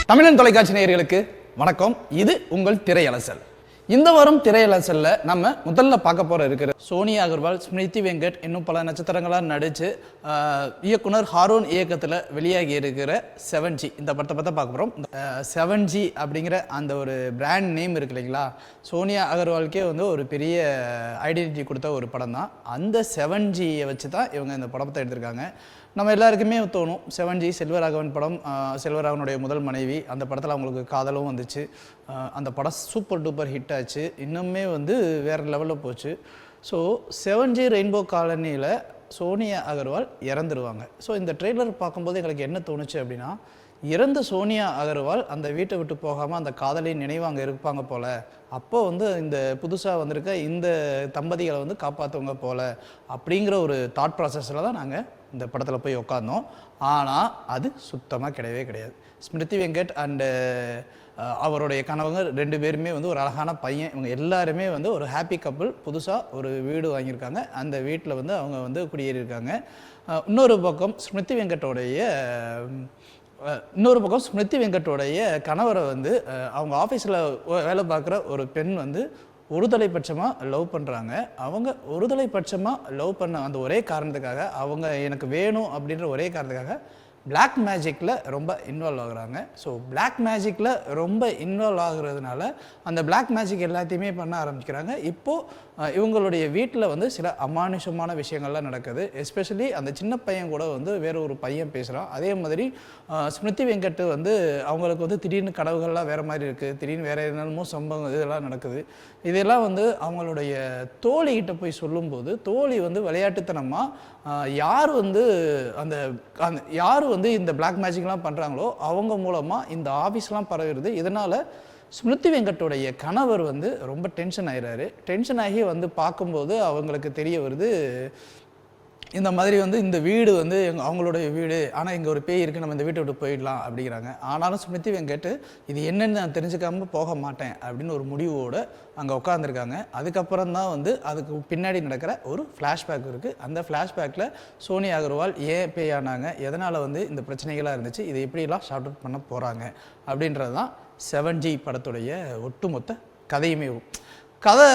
தமிழன் தொலைக்காட்சி நேயர்களுக்கு வணக்கம். இது உங்கள் திரையலசல். இந்த வாரம் திரையலசல்ல நம்ம முதல்ல பார்க்க போற இருக்கிற சோனியா அகர்வால், ஸ்மிருதி வெங்கட் இன்னும் பல நட்சத்திரங்களாக நடிச்சு இயக்குனர் ஹாரூன் இயக்கத்தில் வெளியாகி இருக்கிற 7G இந்த படத்தை பார்த்தா பார்க்க போகிறோம். 7G அப்படிங்கிற அந்த ஒரு பிராண்ட் நேம் இருக்கு இல்லைங்களா, சோனியா அகர்வாலுக்கே வந்து ஒரு பெரிய ஐடென்டிட்டி கொடுத்த ஒரு படம் தான். அந்த 7Gயை வச்சு தான் இவங்க இந்த படத்தை எடுத்திருக்காங்க. நம்ம எல்லாருக்குமே தோணும் 7G செல்வராகவன் படம், செல்வராகவனுடைய முதல் மனைவி. அந்த படத்தில் அவங்களுக்கு காதலும் வந்துச்சு. அந்த படம் சூப்பர் டூப்பர் ஹிட் ஆச்சு. இன்னுமே வந்து வேறு லெவலில் போச்சு. ஸோ 7G ரெயின்போ காலனியில் சோனியா அகர்வால் இறந்துருவாங்க. ஸோ இந்த ட்ரெய்லர் பார்க்கும்போது எங்களுக்கு என்ன தோணுச்சு அப்படின்னா, இறந்த சோனியா அகர்வால் அந்த வீட்டை விட்டு போகாமல் அந்த காதலின் நினைவு அங்கே இருப்பாங்க போல், அப்போ வந்து இந்த புதுசாக வந்திருக்க இந்த தம்பதிகளை வந்து காப்பாற்றுவங்க போல் அப்படிங்கிற ஒரு தாட் ப்ராசஸில் தான் நாங்கள் இந்த படத்தில் போய் உட்காந்தோம். ஆனால் அது சுத்தமாக கிடையவே கிடையாது. ஸ்மிருதி வெங்கட் அண்டு அவருடைய கணவங்க 2 பேருமே வந்து ஒரு அழகான பையன். இவங்க எல்லாருமே வந்து ஒரு ஹாப்பி கப்புள். புதுசாக ஒரு வீடு வாங்கியிருக்காங்க. அந்த வீட்டில் வந்து அவங்க வந்து குடியேறியிருக்காங்க. இன்னொரு பக்கம் ஸ்மிருதி வெங்கட்டோடைய கணவரை வந்து அவங்க ஆஃபீஸில் வேலை பார்க்குற ஒரு பெண் வந்து ஒருதலை பட்சமாக லவ் பண்ணுறாங்க. அவங்க ஒருதலை பட்சமாக லவ் பண்ண அந்த ஒரே காரணத்துக்காக, அவங்க எனக்கு வேணும் அப்படின்ற ஒரே காரணத்துக்காக பிளாக் மேஜிக்கில் ரொம்ப இன்வால்வ் ஆகுறாங்க. ஸோ பிளாக் மேஜிக்கில் ரொம்ப இன்வால்வ் ஆகுறதுனால அந்த பிளாக் மேஜிக் எல்லாத்தையுமே பண்ண ஆரம்பிக்கிறாங்க. இப்போது இவங்களுடைய வீட்டில் வந்து சில அமானுஷமான விஷயங்கள்லாம் நடக்குது. எஸ்பெஷலி அந்த சின்ன பையன் கூட வந்து வேறு ஒரு பையன் பேசுகிறான். அதே மாதிரி ஸ்மிருதி வெங்கட் வந்து அவங்களுக்கு வந்து திடீர்னு கனவுகள்லாம் வேறு மாதிரி இருக்குது. திடீர்னு வேறு என்னமோ சம்பவம் இதெல்லாம் நடக்குது. இதெல்லாம் வந்து அவங்களுடைய தோழிகிட்ட போய் சொல்லும்போது, தோழி வந்து விளையாட்டுத்தனமாக யார் வந்து இந்த பிளாக் மேஜிக்லாம் பண்ணுறாங்களோ அவங்க மூலமாக இந்த ஆஃபீஸ்லாம் பரவுகிறது. இதனால் ஸ்மிருதி வெங்கட்டோடைய கணவர் வந்து ரொம்ப டென்ஷன் ஆகிறாரு. டென்ஷன் ஆகி வந்து பார்க்கும்போது அவங்களுக்கு தெரிய வருது, இந்த மாதிரி வந்து இந்த வீடு வந்து அவங்களுடைய வீடு, ஆனால் இங்கே ஒரு பேய் இருக்குது, நம்ம இந்த வீட்டை விட்டு போயிடலாம் அப்படிங்கிறாங்க. ஆனாலும் ஸ்மிருதி வெங்கட் இது என்னென்னு நான் தெரிஞ்சுக்காமல் போக மாட்டேன் அப்படின்னு ஒரு முடிவோடு அங்கே உட்காந்துருக்காங்க. அதுக்கப்புறம் தான் வந்து அதுக்கு பின்னாடி நடக்கிற ஒரு ஃப்ளாஷ்பேக் இருக்குது. அந்த ஃப்ளாஷ்பேக்கில் சோனியா அகர்வால் ஏன் பேய் ஆனாங்க, எதனால் வந்து இந்த பிரச்சனைகளாக இருந்துச்சு, இதை எப்படிலாம் ஷார்ட் அவுட் பண்ண போகிறாங்க அப்படின்றது தான் 7G படத்துடைய ஒட்டுமொத்த கதையுமே. கதை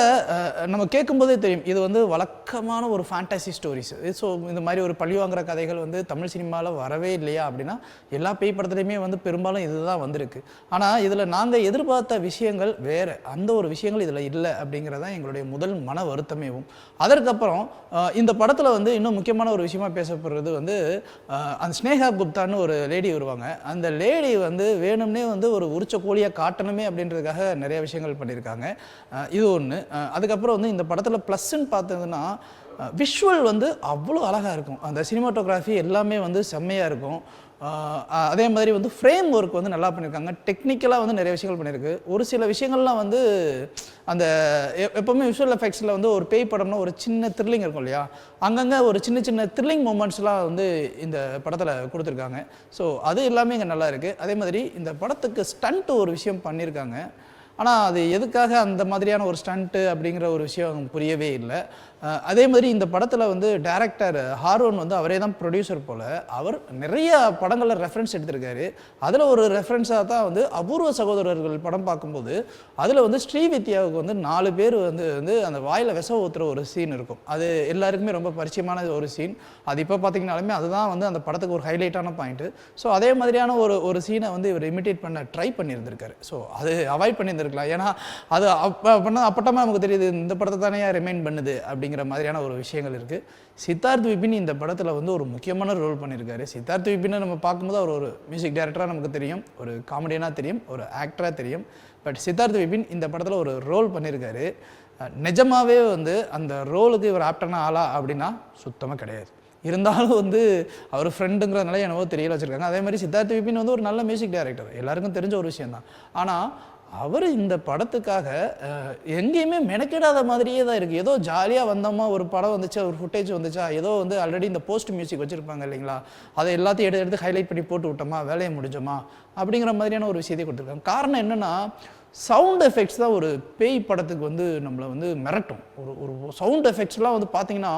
நம்ம கேட்கும்போதே தெரியும், இது வந்து வழக்கமான ஒரு ஃபேண்டசி ஸ்டோரிஸ். ஸோ இந்த மாதிரி ஒரு பழி வாங்குகிற கதைகள் வந்து தமிழ் சினிமாவில் வரவே இல்லையா அப்படின்னா, எல்லா பேய் படத்துலையுமே வந்து பெரும்பாலும் இதுதான் வந்திருக்கு. ஆனால் இதில் நாங்கள் எதிர்பார்த்த விஷயங்கள் வேறு, அந்த ஒரு விஷயங்கள் இதில் இல்லை அப்படிங்கிறதான் எங்களுடைய முதல் மன வருத்தமேவும். அதற்கப்புறம் இந்த படத்தில் வந்து இன்னும் முக்கியமான ஒரு விஷயமா பேசப்படுறது வந்து, அந்த ஸ்னேகா குப்தான்னு ஒரு லேடி வருவாங்க. அந்த லேடி வந்து வேணும்னே வந்து ஒரு உரிச்ச கோழியாக காட்டணுமே அப்படின்றதுக்காக நிறைய விஷயங்கள் பண்ணியிருக்காங்க. இது ஒன்று. அதுக்கப்புறம் வந்து இந்த படத்தில் ப்ளஸ்ன்னு பார்த்ததுன்னா, விஷுவல் வந்து அவ்வளோ அழகாக இருக்கும். அந்த சினிமாட்டோகிராஃபி எல்லாமே வந்து செம்மையாக இருக்கும். அதே மாதிரி வந்து ஃப்ரேம் ஒர்க் வந்து நல்லா பண்ணியிருக்காங்க. டெக்னிக்கலாக வந்து நிறைய விஷயங்கள் பண்ணியிருக்கு. ஒரு சில விஷயங்கள்லாம் வந்து அந்த எப்போவுமே விஷுவல் எஃபெக்ட்ஸில் வந்து ஒரு பேய் படம்னா ஒரு சின்ன த்ரில்லிங் இருக்கும் இல்லையா, அங்கங்கே ஒரு சின்ன சின்ன த்ரில்லிங் மூமெண்ட்ஸ்லாம் வந்து இந்த படத்தில் கொடுத்துருக்காங்க. ஸோ அது எல்லாமே இங்கே நல்லா இருக்குது. அதே மாதிரி இந்த படத்துக்கு ஸ்டண்ட் ஒரு விஷயம் பண்ணியிருக்காங்க. ஆனால் அது எதுக்காக அந்த மாதிரியான ஒரு ஸ்டண்ட்டு அப்படிங்கிற ஒரு விஷயம் புரியவே இல்லை. அதே மாதிரி இந்த படத்தில் வந்து டைரக்டர் ஹாரூன் வந்து அவரே தான் ப்ரொடியூசர் போல். அவர் நிறைய படங்களில் ரெஃபரன்ஸ் எடுத்திருக்காரு. அதில் ஒரு ரெஃபரன்ஸாக தான் வந்து அபூர்வ சகோதரர்கள் படம் பார்க்கும்போது அதில் வந்து ஸ்ரீவித்யாவுக்கு வந்து 4 பேர் வந்து அந்த வாயில் விச ஊற்றுற ஒரு சீன் இருக்கும். அது எல்லாருக்குமே ரொம்ப பரிச்சயமான ஒரு சீன். அது இப்போ பார்த்தீங்கனாலுமே அதுதான் வந்து அந்த படத்துக்கு ஒரு ஹைலைட்டான பாயிண்ட்டு. ஸோ அதே மாதிரியான ஒரு சீனை வந்து இவர் இமிட்டேட் பண்ண ட்ரை பண்ணியிருந்திருக்காரு. ஸோ அது அவாய்ட் பண்ணியிருந்திருக்கலாம். ஏன்னா அது அப்பட்டமாக நமக்கு தெரியுது, இந்த படத்தை தானே ரிமைண்ட் பண்ணுது அப்படிங்கிற மாதிரியான ஒரு விஷயங்கள் இருக்குது. சித்தார்த் விபின் இந்த படத்தில் வந்து ஒரு முக்கியமான ரோல் பண்ணியிருக்காரு. சித்தார்த் விபினை நம்ம பார்க்கும்போது அவர் ஒரு மியூசிக் டைரக்டராக நமக்கு தெரியும், ஒரு காமெடியனாக தெரியும், ஒரு ஆக்டராக தெரியும். பட் சித்தார்த் விபின் இந்த படத்தில் ஒரு ரோல் பண்ணியிருக்காரு. நிஜமாகவே வந்து அந்த ரோலுக்கு இவர் ஆப்டான ஆளா அப்படின்னா சுத்தமாக கிடையாது. இருந்தாலும் வந்து அவர் ஃப்ரெண்டுங்கிறதுனால என்னவோ தெரியல வச்சுருக்காங்க. அதே மாதிரி சித்தார்த் விபின் வந்து ஒரு நல்ல மியூசிக் டைரக்டர், எல்லாருக்கும் தெரிஞ்ச ஒரு விஷயந்தான். ஆனால் அவர் இந்த படத்துக்காக எங்கேயுமே மெனக்கிடாத மாதிரியே தான் இருக்குது. ஏதோ ஜாலியாக வந்தோமா, ஒரு படம் வந்துச்சா, ஒரு ஃபுட்டேஜ் வந்துச்சா, ஏதோ வந்து ஆல்ரெடி இந்த போஸ்ட் மியூசிக் வச்சுருப்பாங்க இல்லைங்களா, அதை எல்லாத்தையும் எடுத்து ஹைலைட் பண்ணி போட்டு விட்டோமா, வேலையை முடிஞ்சோமா அப்படிங்கிற மாதிரியான ஒரு விஷயத்தை கொடுத்துருக்காங்க. காரணம் என்னென்னா, சவுண்ட் எஃபெக்ட்ஸ் தான் ஒரு பேய் படத்துக்கு வந்து நம்மளை வந்து மிரட்டும். ஒரு சவுண்ட் எஃபெக்ட்ஸ்லாம் வந்து பார்த்திங்கன்னா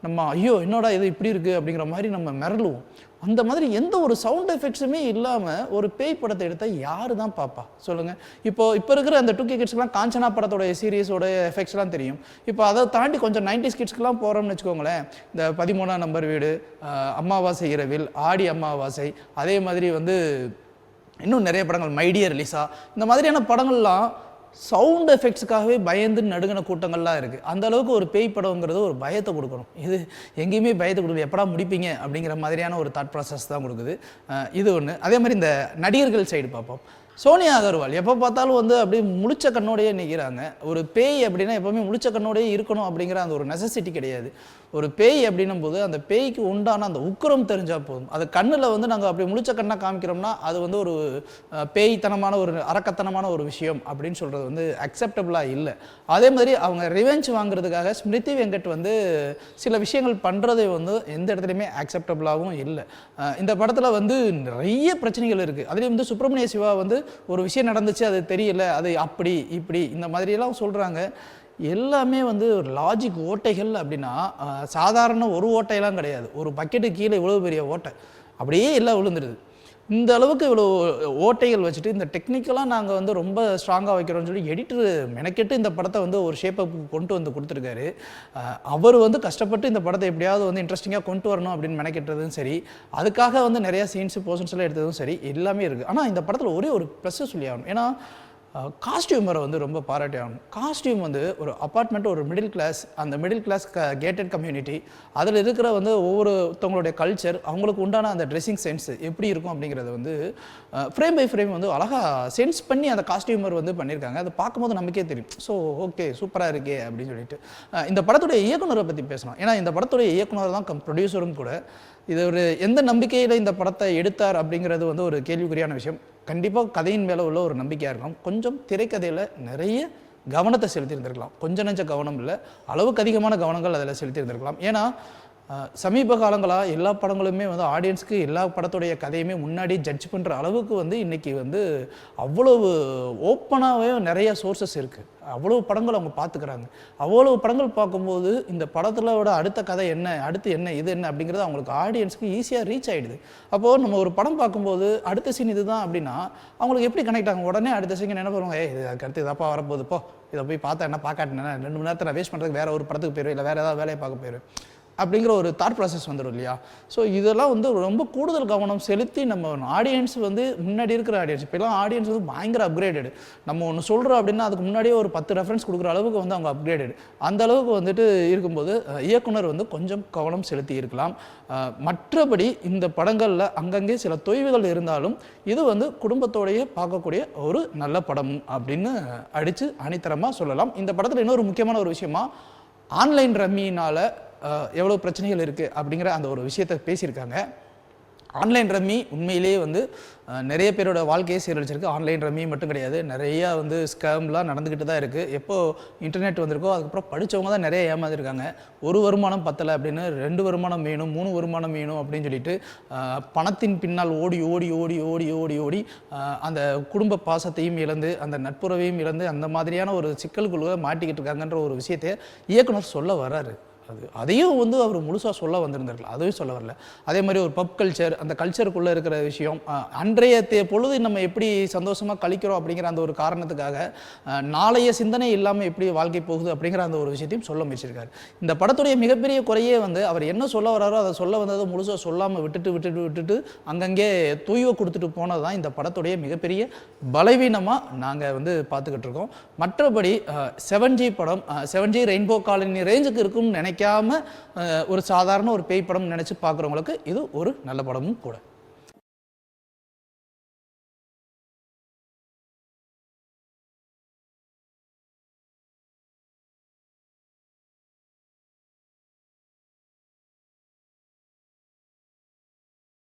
நம்ம ஐயோ என்னோட இது இப்படி இருக்குது அப்படிங்கிற மாதிரி நம்ம மிரளுவோம். அந்த மாதிரி எந்த ஒரு சவுண்ட் எஃபெக்ட்ஸுமே இல்லாமல் ஒரு பேய் படத்தை எடுத்தால் யார் தான் பார்ப்பா சொல்லுங்கள். இப்போ இருக்கிற அந்த 2K கிட்ஸ்க்குலாம் காஞ்சனா படத்தோட சீரியஸோட எஃபெக்ட்ஸ்லாம் தெரியும். இப்போ அதை தாண்டி கொஞ்சம் 90s கிட்ஸ்க்குலாம் போகிறோம்னு வச்சுக்கோங்களேன், இந்த 13ஆம் நம்பர் வீடு, அமாவாசை இரவில், ஆடி அமாவாசை, அதே மாதிரி வந்து இன்னும் நிறைய படங்கள், மைடியர் லிசா, இந்த மாதிரியான படங்கள்லாம் சவுண்ட் எஃபெக்ட்ஸுக்காகவே பயந்து நடுங்கின கூட்டங்கள்லாம் இருக்குது. அந்த அளவுக்கு ஒரு பேய் படங்கிறது ஒரு பயத்தை கொடுக்கணும். இது எங்கேயுமே பயத்தை கொடுக்குது, எப்படா முடிப்பீங்க அப்படிங்கிற மாதிரியான ஒரு தாட் ப்ராசஸ் தான் கொடுக்குது. இது ஒன்று. அதே மாதிரி இந்த நடிகர்கள் சைடு பார்ப்போம். சோனியா அகர்வால் எப்போ பார்த்தாலும் வந்து அப்படியே முழிச்ச கண்ணோடையே நிற்கிறாங்க. ஒரு பேய் அப்படின்னா எப்போவுமே முழிச்ச கண்ணோடையே இருக்கணும் அப்படிங்கிற அந்த ஒரு நெசசிட்டி கிடையாது. ஒரு பேய் அப்படின்னும் போது அந்த பேய்க்கு உண்டான அந்த உக்கிரம் தெரிஞ்சால் போதும். அது கண்ணில் வந்து நாங்கள் அப்படி முழிச்ச கண்ணாக காமிக்கிறோம்னா அது வந்து ஒரு பேய்த்தனமான ஒரு அரக்கத்தனமான ஒரு விஷயம் அப்படின்னு சொல்கிறது வந்து அக்செப்டபுளாக இல்லை. அதே மாதிரி அவங்க ரிவெஞ்ச் வாங்குறதுக்காக ஸ்மிருதி வெங்கட் வந்து சில விஷயங்கள் பண்ணுறதை வந்து எந்த இடத்துலையுமே அக்செப்டபுளாகவும் இல்லை. இந்த படத்தில் வந்து நிறைய பிரச்சனைகள் இருக்குது. அதுலேயும் வந்து சுப்பிரமணிய சிவா வந்து ஒரு விஷயம் நடந்துச்சு, அது தெரியல, அது அப்படி இப்படி இந்த மாதிரியெல்லாம் சொல்கிறாங்க. எல்லாமே வந்து ஒரு லாஜிக் ஓட்டைகள் அப்படின்னா சாதாரண ஒரு ஓட்டையெல்லாம் கிடையாது. ஒரு பக்கெட்டு கீழே இவ்வளோ பெரிய ஓட்டை அப்படியே எல்லாம் விழுந்துருது. இந்த அளவுக்கு இவ்வளோ ஓட்டைகள் வச்சுட்டு இந்த டெக்னிக்கலாக நாங்கள் வந்து ரொம்ப ஸ்ட்ராங்காக வைக்கிறோம்னு சொல்லி எடிட்டர் மெனக்கெட்டு இந்த படத்தை வந்து ஒரு ஷேப்பை கொண்டு வந்து கொடுத்துருக்காரு. அவர் வந்து கஷ்டப்பட்டு இந்த படத்தை எப்படியாவது வந்து இன்ட்ரெஸ்டிங்காக கொண்டு வரணும் அப்படின்னு மெனக்கெட்டதும் சரி, அதுக்காக வந்து நிறையா சீன்ஸு போர்ஷன்ஸ் எல்லாம் எடுத்ததும் சரி, எல்லாமே இருக்குது. ஆனால் இந்த படத்தில் ஒரே ஒரு ப்ளஸ்ஸு சொல்லி ஆகணும். ஏன்னா காஸ்டியூமரை வந்து ரொம்ப பாராட்டி ஆகணும். காஸ்டியூம் வந்து ஒரு அப்பார்ட்மெண்ட், ஒரு மிடில் கிளாஸ், அந்த மிடில் கிளாஸ் கேட்டட் கம்யூனிட்டி, அதில் இருக்கிற வந்து ஒவ்வொருத்தவங்களுடைய கல்ச்சர், அவங்களுக்கு உண்டான அந்த ட்ரெஸ்ஸிங் சென்ஸ் எப்படி இருக்கும் அப்படிங்கிறத வந்து ஃப்ரேம் பை ஃப்ரேம் வந்து அழகாக சென்ஸ் பண்ணி அந்த காஸ்டியூமர் வந்து பண்ணியிருக்காங்க. அதை பார்க்கும்போது நமக்கே தெரியும், ஸோ ஓகே சூப்பராக இருக்கே அப்படின்னு சொல்லிட்டு. இந்த படத்துடைய இயக்குனரை பற்றி பேசணும். ஏன்னா இந்த படத்துடைய இயக்குனர் தான் ப்ரொடியூசரும் கூட. இது ஒரு எந்த நம்பிக்கையில் இந்த படத்தை எடுத்தார் அப்படிங்கிறது வந்து ஒரு கேள்விக்குறியான விஷயம். கண்டிப்பாக கதையின் மேலே உள்ள ஒரு நம்பிக்கையாக இருக்கும். கொஞ்சம் திரைக்கதையில் நிறைய கவனத்தை செலுத்தியிருந்திருக்கலாம். கொஞ்சம் நெஞ்ச கவனம் இல்லை, அளவுக்கு அதிகமான கவனங்கள் அதில் செலுத்தியிருந்திருக்கலாம். ஏன்னா சமீப காலங்களாக எல்லா படங்களுமே வந்து ஆடியன்ஸுக்கு எல்லா படத்துடைய கதையுமே முன்னாடி ஜட்ஜ் பண்ணுற அளவுக்கு வந்து இன்றைக்கி வந்து அவ்வளவு ஓப்பனாகவே நிறைய சோர்சஸ் இருக்குது. அவ்வளோ படங்கள் அவங்க பார்த்துக்கிறாங்க. அவ்வளோ படங்கள் பார்க்கும்போது இந்த படத்திலோட அடுத்த கதை என்ன, அடுத்து என்ன, இது என்ன அப்படிங்கிறது அவங்களுக்கு ஆடியன்ஸுக்கு ஈஸியாக ரீச் ஆகிடுது. அப்போது நம்ம ஒரு படம் பார்க்கும்போது அடுத்த சீன் இது தான் அப்படின்னா அவங்களுக்கு எப்படி கனெக்ட் ஆகும்? உடனே அடுத்த சீன் என்ன பண்ணுவாங்க, இது கருத்து இதப்பா வரப்போகுது, போ இதை போய் பார்த்தா என்ன, பார்க்காட்டினா 2 மணி நேரத்தில் நான் வேஸ்ட் பண்ணுறதுக்கு வேறு ஒரு படத்துக்கு போயிடும், இல்லை வேறு ஏதாவது வேலையை பார்க்க போயிடும் அப்படிங்கிற ஒரு தாட் ப்ராசஸ் வந்துடும் இல்லையா? ஸோ இதெல்லாம் வந்து ரொம்ப கூடுதல் கவனம் செலுத்தி நம்ம ஆடியன்ஸ் வந்து முன்னாடி இருக்கிற ஆடியன்ஸ், இப்போலாம் ஆடியன்ஸ் வந்து பயங்கர அப்கிரேடடு. நம்ம ஒன்று சொல்கிறோம் அப்படின்னா அதுக்கு முன்னாடியே ஒரு 10 ரெஃபரன்ஸ் கொடுக்குற அளவுக்கு வந்து அவங்க அப்கிரேடடு. அந்த அளவுக்கு வந்துட்டு இருக்கும்போது இயக்குனர் வந்து கொஞ்சம் கவனம் செலுத்தி இருக்கலாம். மற்றபடி இந்த படங்களில் அங்கங்கே சில தொய்வுகள் இருந்தாலும் இது வந்து குடும்பத்தோடையே பார்க்கக்கூடிய ஒரு நல்ல படம் அப்படின்னு அடித்து அணித்தரமாக சொல்லலாம். இந்த படத்தில் இன்னொரு முக்கியமான ஒரு விஷயமா, ஆன்லைன் ரம்மினால் எவ்வளோ பிரச்சனைகள் இருக்குது அப்படிங்கிற அந்த ஒரு விஷயத்தை பேசியிருக்காங்க. ஆன்லைன் ரம்மி உண்மையிலேயே வந்து நிறைய பேரோட வாழ்க்கையை சீரழிச்சிருக்கு. ஆன்லைன் ரம்மி மட்டும் கிடையாது, நிறையா வந்து ஸ்கேம்லாம் நடந்துக்கிட்டு தான் இருக்குது. எப்போது இன்டர்நெட் வந்திருக்கோ அதுக்கப்புறம் படித்தவங்க தான் நிறைய ஏமாந்துருக்காங்க. 1 வருமானம் பத்தலை அப்படின்னு 2 வருமானம் வேணும், 3 வருமானம் வேணும் அப்படின்னு சொல்லிட்டு பணத்தின் பின்னால் ஓடி ஓடி ஓடி ஓடி ஓடி ஓடி அந்த குடும்ப பாசத்தையும் இழந்து, அந்த நட்புறவையும் இழந்து, அந்த மாதிரியான ஒரு சிக்கலுக்குள்ளே மாட்டிக்கிட்டு இருக்காங்கன்ற ஒரு விஷயத்தை இயக்குனர் சொல்ல வர்றாரு. அதையும் வந்து அவர் முழுசாக சொல்ல வந்திருந்திருக்கலாம், அதையும் சொல்ல வரல. அதே மாதிரி ஒரு பப் கல்ச்சர், அந்த கல்ச்சருக்குள்ளே இருக்கிற விஷயம், அன்றைய பொழுது நம்ம எப்படி சந்தோஷமாக கழிக்கிறோம் அப்படிங்கிற அந்த ஒரு காரணத்துக்காக நாளைய சிந்தனை இல்லாமல் எப்படி வாழ்க்கை போகுது அப்படிங்கிற அந்த ஒரு விஷயத்தையும் சொல்ல முயற்சிருக்காரு. இந்த படத்துடைய மிகப்பெரிய குறையே வந்து அவர் என்ன சொல்ல வராரோ அதை சொல்ல வந்ததை முழுசாக சொல்லாமல் விட்டுட்டு அங்கங்கே தொய்வை கொடுத்துட்டு போனது தான் இந்த படத்துடைய மிகப்பெரிய பலவீனமாக நாங்கள் வந்து பார்த்துக்கிட்டு இருக்கோம். மற்றபடி 7G படம், 7G ரெயின்போ காலனி ரேஞ்சுக்கு இருக்கும்னு நினைக்காம ஒரு சாதாரண ஒரு பேய் படம் நினச்சி பார்க்குறவங்களுக்கு இது ஒரு நல்ல படமும் கூட.